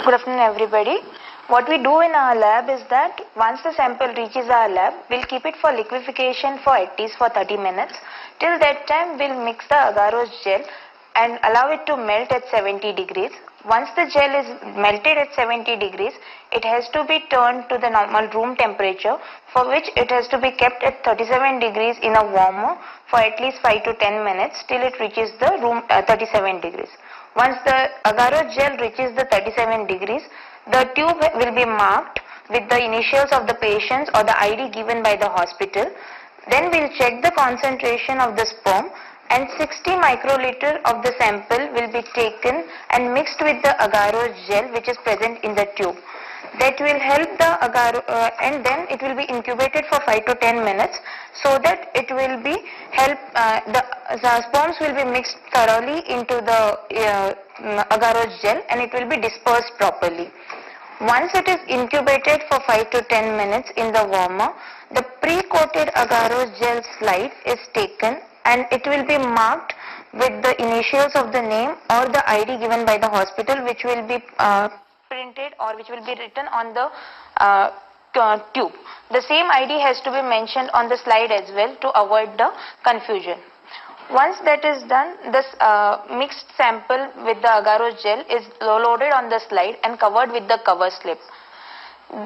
Good afternoon, everybody. What we do in our lab is that once the sample reaches our lab, we'll keep it for liquefaction for at least for 30 minutes. Till that time, we'll mix the agarose gel and allow it to melt at 70 degrees. Once the gel is melted at 70 degrees, it has to be turned to the normal room temperature, for which it has to be kept at 37 degrees in a warmer for at least 5 to 10 minutes till it reaches the room 37 degrees. Once the agarose gel reaches the 37 degrees, the tube will be marked with the initials of the patients or the ID given by the hospital. Then we'll check the concentration of the sperm, and 60 microliter of the sample will be taken and mixed with the agarose gel which is present in the tube. That will help the and then it will be incubated for 5 to 10 minutes so that it will be the sperms will be mixed thoroughly into the agarose gel and it will be dispersed properly. Once it is incubated for 5 to 10 minutes in the warmer, the pre-coated agarose gel slide is taken and it will be marked with the initials of the name or the ID given by the hospital, which will be printed or which will be written on the tube. The same ID has to be mentioned on the slide as well to avoid the confusion. Once that is done, this mixed sample with the agarose gel is loaded on the slide and covered with the cover slip.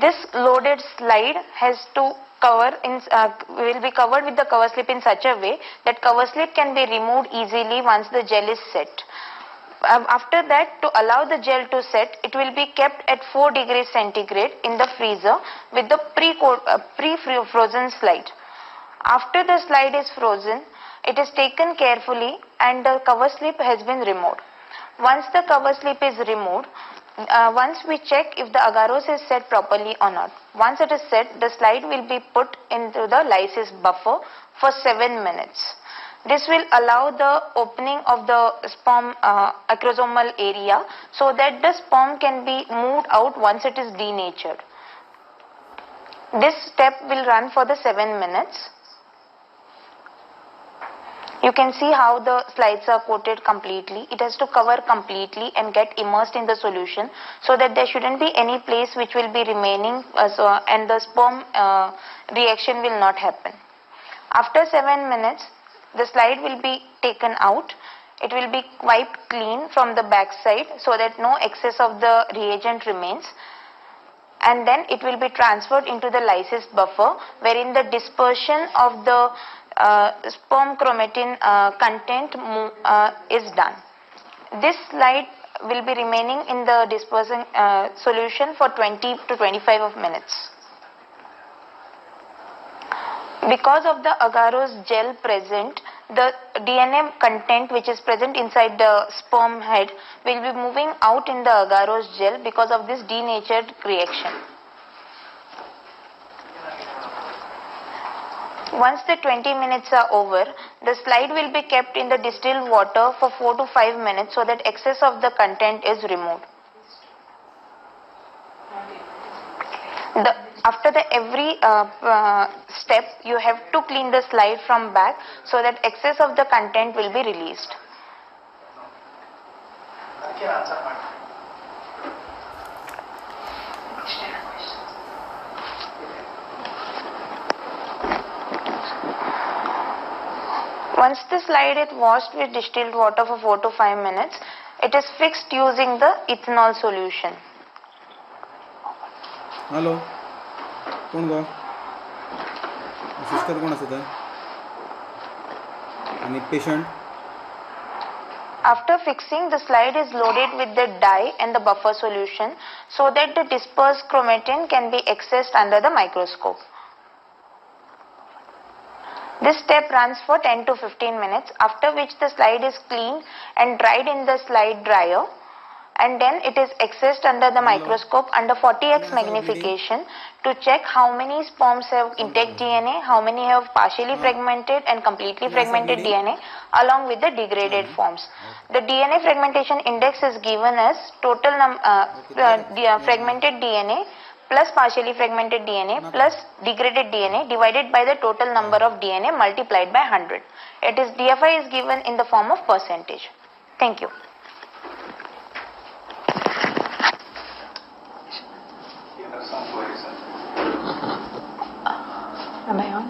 This loaded slide has to will be covered with the cover slip in such a way that cover slip can be removed easily once the gel is set. After that, to allow the gel to set, it will be kept at 4 degrees centigrade in the freezer with the pre-frozen slide. After the slide is frozen, it is taken carefully and the cover slip has been removed. Once the cover slip is removed, once we check if the agarose is set properly or not. Once it is set, the slide will be put into the lysis buffer for 7 minutes. This will allow the opening of the sperm acrosomal area so that the sperm can be moved out once it is denatured. This step will run for the 7 minutes. You can see how the slides are coated completely. It has to cover completely and get immersed in the solution so that there shouldn't be any place which will be remaining and the sperm reaction will not happen. After 7 minutes, the slide will be taken out. It will be wiped clean from the back side so that no excess of the reagent remains. And then it will be transferred into the lysis buffer wherein the dispersion of the sperm chromatin content is done. This slide will be remaining in the dispersing solution for 20 to 25 minutes. Because of the agarose gel present, the DNA content which is present inside the sperm head will be moving out in the agarose gel because of this denatured reaction. Once the 20 minutes are over, the slide will be kept in the distilled water for 4 to 5 minutes so that excess of the content is removed. After every step, you have to clean the slide from back so that excess of the content will be released. Once the slide is washed with distilled water for 4 to 5 minutes, it is fixed using the ethanol solution. Hello. कोण गो sister कोण आसा आणि patient. After fixing, the slide is loaded with the dye and the buffer solution so that the dispersed chromatin can be accessed under the microscope. This step runs for 10 to 15 minutes, after which the slide is cleaned and dried in the slide dryer, and then it is accessed under the microscope under 40x magnification to check how many sperms have intact DNA, how many have partially fragmented and completely fragmented DNA along with the degraded forms. The DNA fragmentation index is given as total fragmented DNA plus partially fragmented DNA plus degraded DNA divided by the total number of DNA multiplied by 100. DFI is given in the form of percentage. Thank you. Am I on?